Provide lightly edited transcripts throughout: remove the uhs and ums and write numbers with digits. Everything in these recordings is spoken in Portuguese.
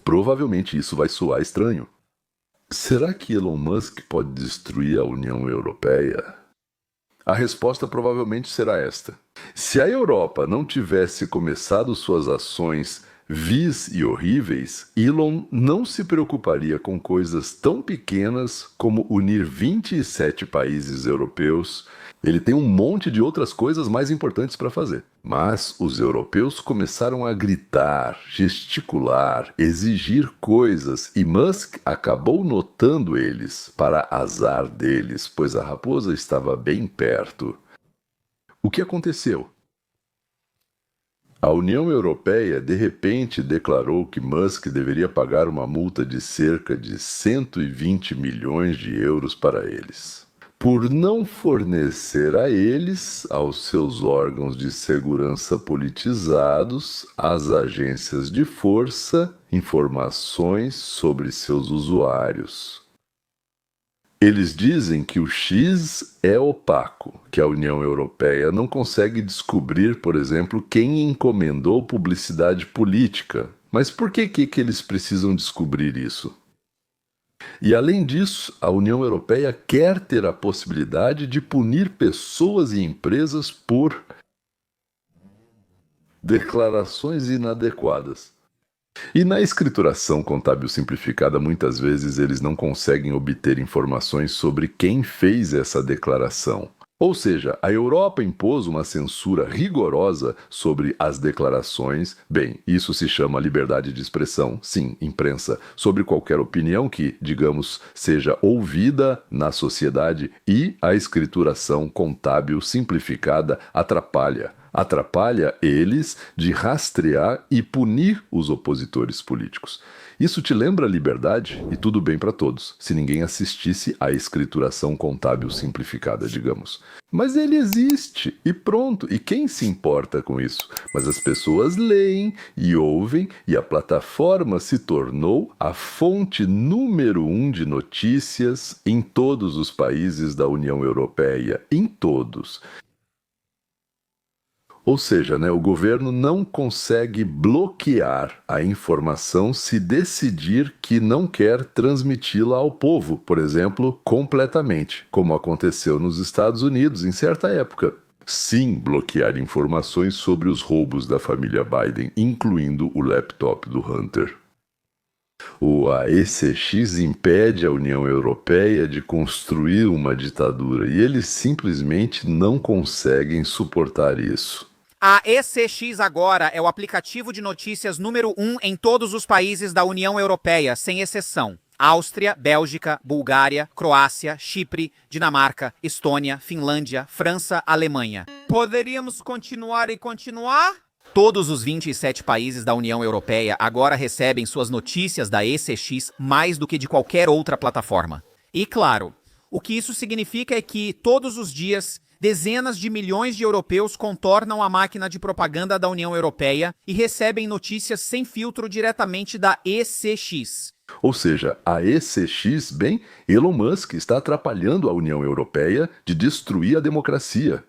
Provavelmente isso vai soar estranho. Será que Elon Musk pode destruir a União Europeia? A resposta provavelmente será esta. Se a Europa não tivesse começado suas ações vis e horríveis, Elon não se preocuparia com coisas tão pequenas como unir 27 países europeus. Ele tem um monte de outras coisas mais importantes para fazer. Mas os europeus começaram a gritar, gesticular, exigir coisas e Musk acabou notando eles, para azar deles, pois a raposa estava bem perto. O que aconteceu? A União Europeia de repente declarou que Musk deveria pagar uma multa de cerca de 120 milhões de euros para eles, por não fornecer a eles, aos seus órgãos de segurança politizados, às agências de força, informações sobre seus usuários. Eles dizem que o X é opaco, que a União Europeia não consegue descobrir, por exemplo, quem encomendou publicidade política. Mas por que eles precisam descobrir isso? E além disso, a União Europeia quer ter a possibilidade de punir pessoas e empresas por declarações inadequadas. E na escrituração contábil simplificada, muitas vezes eles não conseguem obter informações sobre quem fez essa declaração. Ou seja, a Europa impôs uma censura rigorosa sobre as declarações. Bem, isso se chama liberdade de expressão, sim, imprensa, sobre qualquer opinião que, digamos, seja ouvida na sociedade, e a escrituração contábil simplificada atrapalha eles de rastrear e punir os opositores políticos. Isso te lembra a liberdade? E tudo bem para todos, se ninguém assistisse à escrituração contábil simplificada, digamos. Mas ele existe, e pronto, e quem se importa com isso? Mas as pessoas leem e ouvem, e a plataforma se tornou a fonte número 1 de notícias em todos os países da União Europeia, em todos. Ou seja, o governo não consegue bloquear a informação se decidir que não quer transmiti-la ao povo, por exemplo, completamente, como aconteceu nos Estados Unidos em certa época. Sim, bloquear informações sobre os roubos da família Biden, incluindo o laptop do Hunter. A ECX impede a União Europeia de construir uma ditadura e eles simplesmente não conseguem suportar isso. A ECX agora é o aplicativo de notícias número 1 em todos os países da União Europeia, sem exceção. Áustria, Bélgica, Bulgária, Croácia, Chipre, Dinamarca, Estônia, Finlândia, França, Alemanha. Poderíamos continuar e continuar? Todos os 27 países da União Europeia agora recebem suas notícias da ECX mais do que de qualquer outra plataforma. E claro, o que isso significa é que todos os dias dezenas de milhões de europeus contornam a máquina de propaganda da União Europeia e recebem notícias sem filtro diretamente da ECX. Ou seja, a ECX, Elon Musk está atrapalhando a União Europeia de destruir a democracia.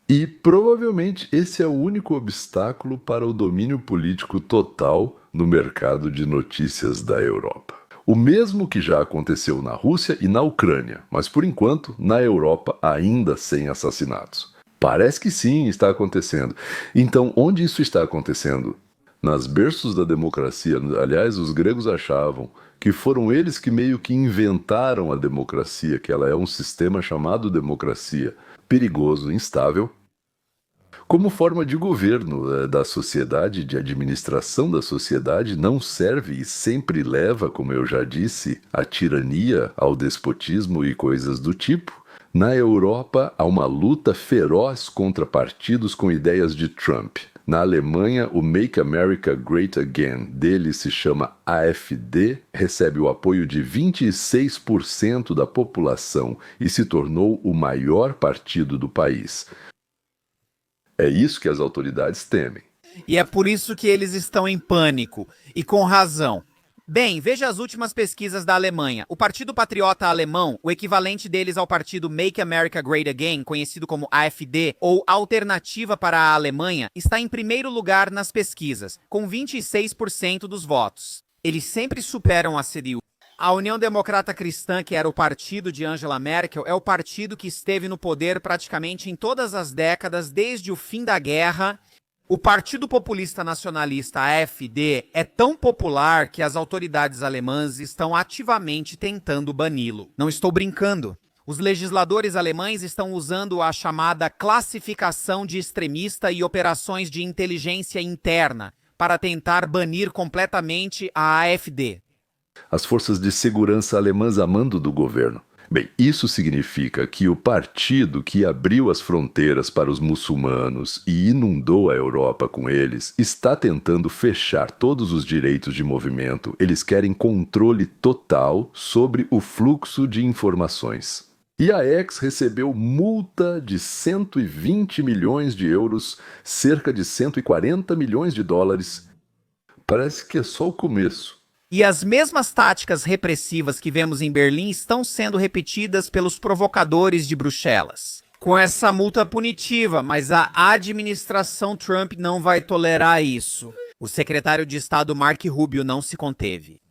E provavelmente esse é o único obstáculo para o domínio político total no mercado de notícias da Europa. O mesmo que já aconteceu na Rússia e na Ucrânia, mas por enquanto na Europa ainda sem assassinatos. Parece que sim, está acontecendo. Então, onde isso está acontecendo? Nas berços da democracia. Aliás, os gregos achavam que foram eles que meio que inventaram a democracia, que ela é um sistema chamado democracia, perigoso, instável, como forma de governo da sociedade, de administração da sociedade, não serve e sempre leva, como eu já disse, à tirania, ao despotismo e coisas do tipo. Na Europa, há uma luta feroz contra partidos com ideias de Trump. Na Alemanha, o Make America Great Again, dele se chama AfD, recebe o apoio de 26% da população e se tornou o maior partido do país. É isso que as autoridades temem. E é por isso que eles estão em pânico, e com razão. Bem, veja as últimas pesquisas da Alemanha. O Partido Patriota Alemão, o equivalente deles ao partido Make America Great Again, conhecido como AfD, ou Alternativa para a Alemanha, está em primeiro lugar nas pesquisas, com 26% dos votos. Eles sempre superam a CDU. A União Democrata Cristã, que era o partido de Angela Merkel, é o partido que esteve no poder praticamente em todas as décadas, desde o fim da guerra. O Partido Populista Nacionalista, AfD, é tão popular que as autoridades alemãs estão ativamente tentando bani-lo. Não estou brincando. Os legisladores alemães estão usando a chamada classificação de extremista e operações de inteligência interna para tentar banir completamente a AfD. As forças de segurança alemãs a mando do governo. Bem, isso significa que o partido que abriu as fronteiras para os muçulmanos e inundou a Europa com eles está tentando fechar todos os direitos de movimento. Eles querem controle total sobre o fluxo de informações. E a X recebeu multa de 120 milhões de euros, cerca de 140 milhões de dólares. Parece que é só o começo. E as mesmas táticas repressivas que vemos em Berlim estão sendo repetidas pelos provocadores de Bruxelas. Com essa multa punitiva, mas a administração Trump não vai tolerar isso. O secretário de Estado Marco Rubio não se conteve.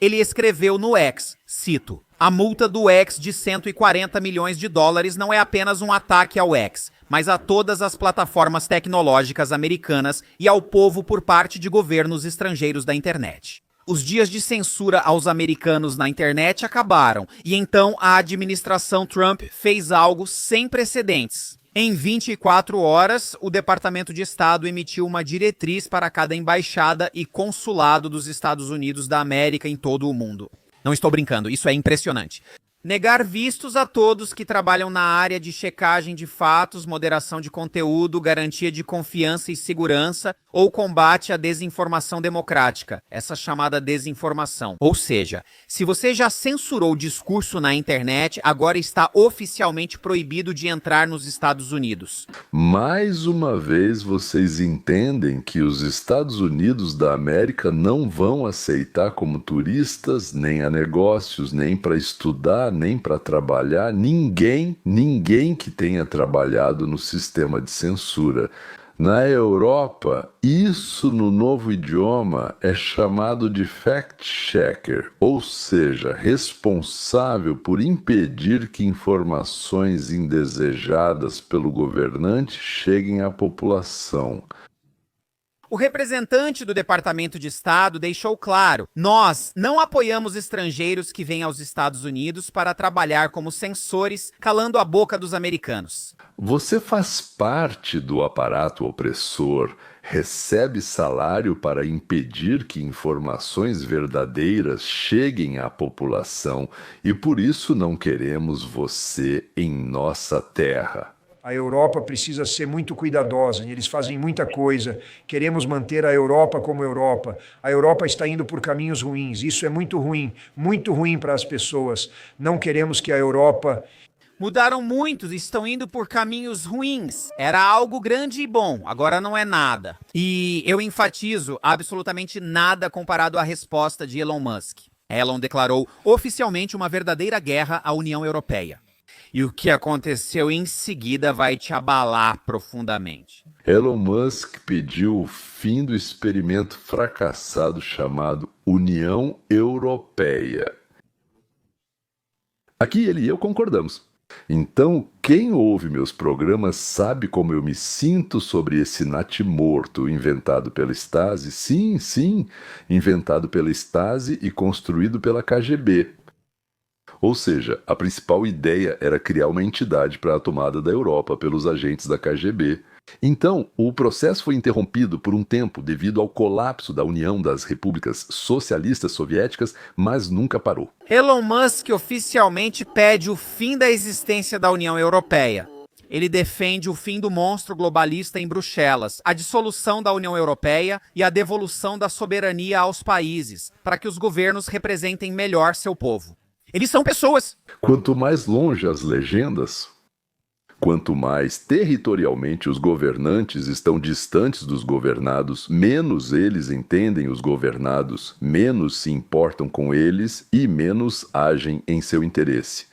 Ele escreveu no X, cito, a multa do X de 140 milhões de dólares não é apenas um ataque ao X, mas a todas as plataformas tecnológicas americanas e ao povo por parte de governos estrangeiros da internet. Os dias de censura aos americanos na internet acabaram, e então a administração Trump fez algo sem precedentes. Em 24 horas, o Departamento de Estado emitiu uma diretriz para cada embaixada e consulado dos Estados Unidos da América em todo o mundo. Não estou brincando, isso é impressionante. Negar vistos a todos que trabalham na área de checagem de fatos, moderação de conteúdo, garantia de confiança e segurança ou combate à desinformação democrática, essa chamada desinformação. Ou seja, se você já censurou o discurso na internet, agora está oficialmente proibido de entrar nos Estados Unidos. Mais uma vez vocês entendem que os Estados Unidos da América não vão aceitar como turistas, nem a negócios, nem para estudar, nem para trabalhar, ninguém que tenha trabalhado no sistema de censura. Na Europa, isso no novo idioma é chamado de fact-checker, ou seja, responsável por impedir que informações indesejadas pelo governante cheguem à população. O representante do Departamento de Estado deixou claro: nós não apoiamos estrangeiros que vêm aos Estados Unidos para trabalhar como censores, calando a boca dos americanos. Você faz parte do aparato opressor, recebe salário para impedir que informações verdadeiras cheguem à população e por isso não queremos você em nossa terra. A Europa precisa ser muito cuidadosa, eles fazem muita coisa. Queremos manter a Europa como Europa. A Europa está indo por caminhos ruins, isso é muito ruim para as pessoas. Não queremos que a Europa... Mudaram muito, estão indo por caminhos ruins. Era algo grande e bom, agora não é nada. E eu enfatizo absolutamente nada comparado à resposta de Elon Musk. Elon declarou oficialmente uma verdadeira guerra à União Europeia. E o que aconteceu em seguida vai te abalar profundamente. Elon Musk pediu o fim do experimento fracassado chamado União Europeia. Aqui ele e eu concordamos. Então, quem ouve meus programas sabe como eu me sinto sobre esse natimorto inventado pela Stasi. Sim, inventado pela Stasi e construído pela KGB. Ou seja, a principal ideia era criar uma entidade para a tomada da Europa pelos agentes da KGB. Então, o processo foi interrompido por um tempo devido ao colapso da União das Repúblicas Socialistas Soviéticas, mas nunca parou. Elon Musk oficialmente pede o fim da existência da União Europeia. Ele defende o fim do monstro globalista em Bruxelas, a dissolução da União Europeia e a devolução da soberania aos países, para que os governos representem melhor seu povo. Eles são pessoas. Quanto mais longe as legendas, quanto mais territorialmente os governantes estão distantes dos governados, menos eles entendem os governados, menos se importam com eles e menos agem em seu interesse.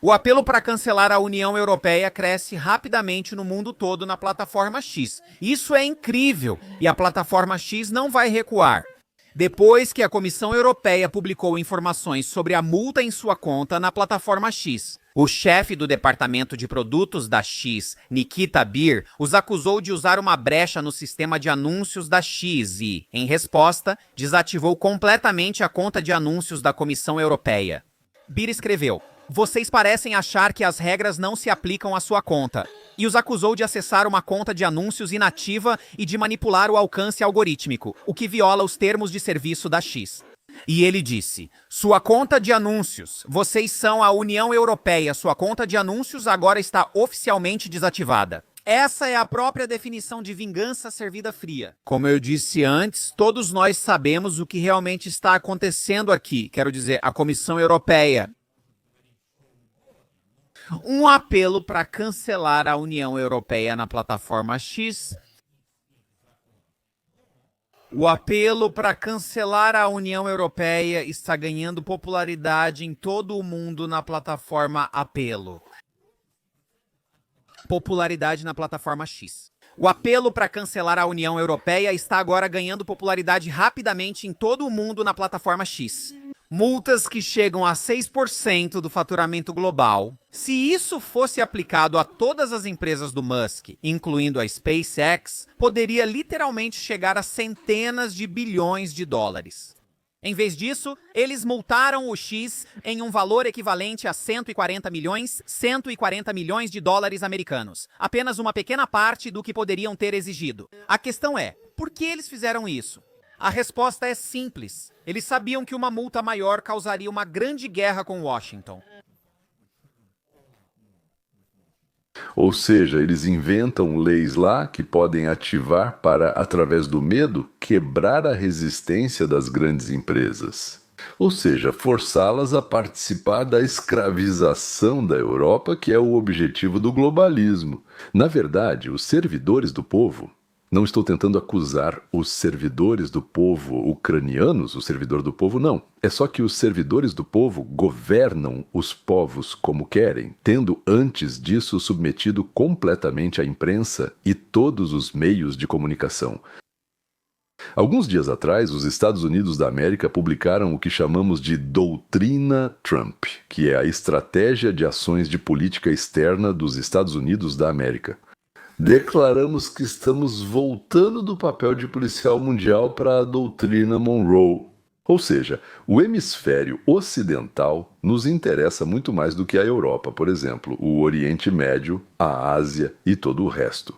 O apelo para cancelar a União Europeia cresce rapidamente no mundo todo na plataforma X. Isso é incrível e a plataforma X não vai recuar. depois que a Comissão Europeia publicou informações sobre a multa em sua conta na plataforma X. O chefe do departamento de produtos da X, Nikita Beer, os acusou de usar uma brecha no sistema de anúncios da X e, em resposta, desativou completamente a conta de anúncios da Comissão Europeia. Beer escreveu: "Vocês parecem achar que as regras não se aplicam à sua conta", e os acusou de acessar uma conta de anúncios inativa e de manipular o alcance algorítmico, o que viola os termos de serviço da X. E ele disse: "Sua conta de anúncios, vocês são a União Europeia, sua conta de anúncios agora está oficialmente desativada." Essa é a própria definição de vingança servida fria. Como eu disse antes, todos nós sabemos o que realmente está acontecendo aqui, quero dizer, a Comissão Europeia. Um apelo para cancelar a União Europeia na plataforma X. O apelo para cancelar a União Europeia está ganhando popularidade em todo o mundo na plataforma Apelo. Popularidade na plataforma X. O apelo para cancelar a União Europeia está agora ganhando popularidade rapidamente em todo o mundo na plataforma X. Multas que chegam a 6% do faturamento global. Se isso fosse aplicado a todas as empresas do Musk, incluindo a SpaceX, poderia literalmente chegar a centenas de bilhões de dólares. Em vez disso, eles multaram o X em um valor equivalente a 140 milhões de dólares americanos. Apenas uma pequena parte do que poderiam ter exigido. A questão é, por que eles fizeram isso? A resposta é simples. Eles sabiam que uma multa maior causaria uma grande guerra com Washington. Ou seja, eles inventam leis lá que podem ativar para, através do medo, quebrar a resistência das grandes empresas. Ou seja, forçá-las a participar da escravização da Europa, que é o objetivo do globalismo. Na verdade, os servidores do povo... Não estou tentando acusar os servidores do povo ucranianos, o servidor do povo não. É só que os servidores do povo governam os povos como querem, tendo antes disso submetido completamente a imprensa e todos os meios de comunicação. Alguns dias atrás, os Estados Unidos da América publicaram o que chamamos de Doutrina Trump, que é a estratégia de ações de política externa dos Estados Unidos da América. Declaramos que estamos voltando do papel de policial mundial para a doutrina Monroe. Ou seja, o hemisfério ocidental nos interessa muito mais do que a Europa, por exemplo, o Oriente Médio, a Ásia e todo o resto.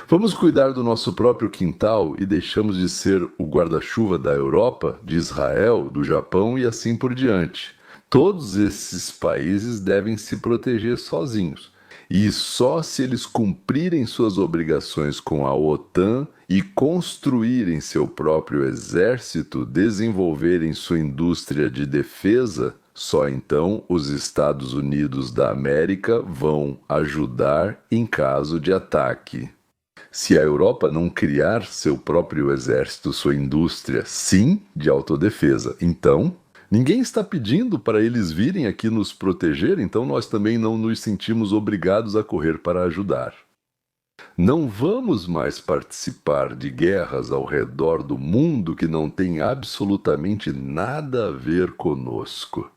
Vamos cuidar do nosso próprio quintal e deixamos de ser o guarda-chuva da Europa, de Israel, do Japão e assim por diante. Todos esses países devem se proteger sozinhos. E só se eles cumprirem suas obrigações com a OTAN e construírem seu próprio exército, desenvolverem sua indústria de defesa, só então os Estados Unidos da América vão ajudar em caso de ataque. Se a Europa não criar seu próprio exército, sua indústria, sim, de autodefesa, então... Ninguém está pedindo para eles virem aqui nos proteger, então nós também não nos sentimos obrigados a correr para ajudar. Não vamos mais participar de guerras ao redor do mundo que não têm absolutamente nada a ver conosco.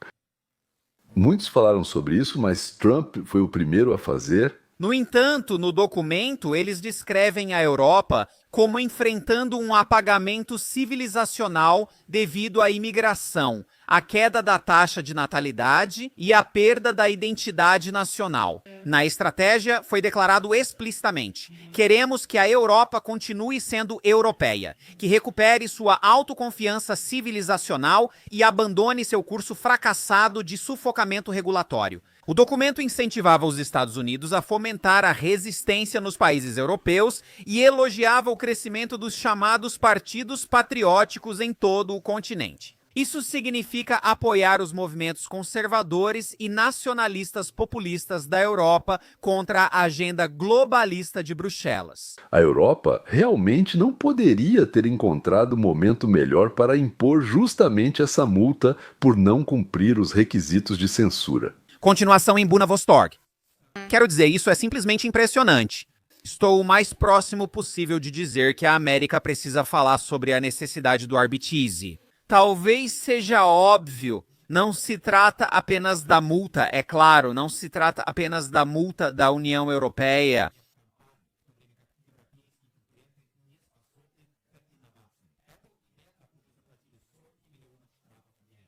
Muitos falaram sobre isso, mas Trump foi o primeiro a fazer. No entanto, no documento, eles descrevem a Europa como enfrentando um apagamento civilizacional devido à imigração, a queda da taxa de natalidade e a perda da identidade nacional. Na estratégia, foi declarado explicitamente: queremos que a Europa continue sendo europeia, que recupere sua autoconfiança civilizacional e abandone seu curso fracassado de sufocamento regulatório. O documento incentivava os Estados Unidos a fomentar a resistência nos países europeus e elogiava o crescimento dos chamados partidos patrióticos em todo o continente. Isso significa apoiar os movimentos conservadores e nacionalistas populistas da Europa contra a agenda globalista de Bruxelas. A Europa realmente não poderia ter encontrado um momento melhor para impor justamente essa multa por não cumprir os requisitos de censura. Continuação em Buna Vostok. Quero dizer, isso é simplesmente impressionante. Estou o mais próximo possível de dizer que a América precisa falar sobre a necessidade do arbitrage. Talvez seja óbvio, não se trata apenas da multa, é claro, não se trata apenas da multa da União Europeia.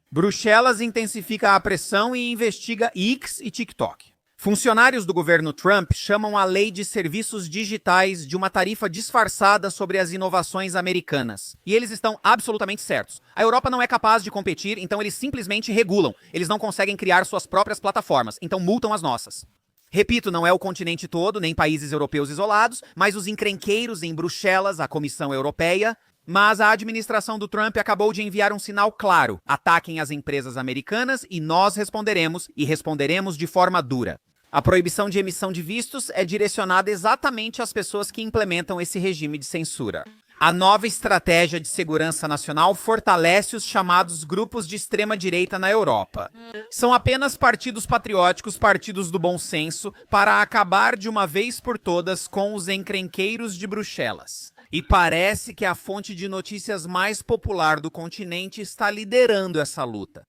Bruxelas intensifica a pressão e investiga X e TikTok. Funcionários do governo Trump chamam a lei de serviços digitais de uma tarifa disfarçada sobre as inovações americanas. E eles estão absolutamente certos. A Europa não é capaz de competir, então eles simplesmente regulam. Eles não conseguem criar suas próprias plataformas, então multam as nossas. Repito, não é o continente todo, nem países europeus isolados, mas os encrenqueiros em Bruxelas, a Comissão Europeia. Mas a administração do Trump acabou de enviar um sinal claro. Ataquem as empresas americanas e nós responderemos, e responderemos de forma dura. A proibição de emissão de vistos é direcionada exatamente às pessoas que implementam esse regime de censura. A nova estratégia de segurança nacional fortalece os chamados grupos de extrema-direita na Europa. São apenas partidos patrióticos, partidos do bom senso, para acabar de uma vez por todas com os encrenqueiros de Bruxelas. E parece que a fonte de notícias mais popular do continente está liderando essa luta.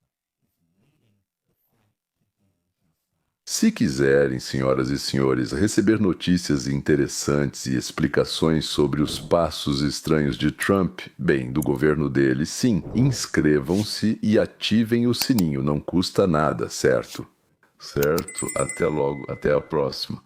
Se quiserem, senhoras e senhores, receber notícias interessantes e explicações sobre os passos estranhos de Trump, bem, do governo dele, sim, inscrevam-se e ativem o sininho, não custa nada, certo? Certo? Até logo, até a próxima.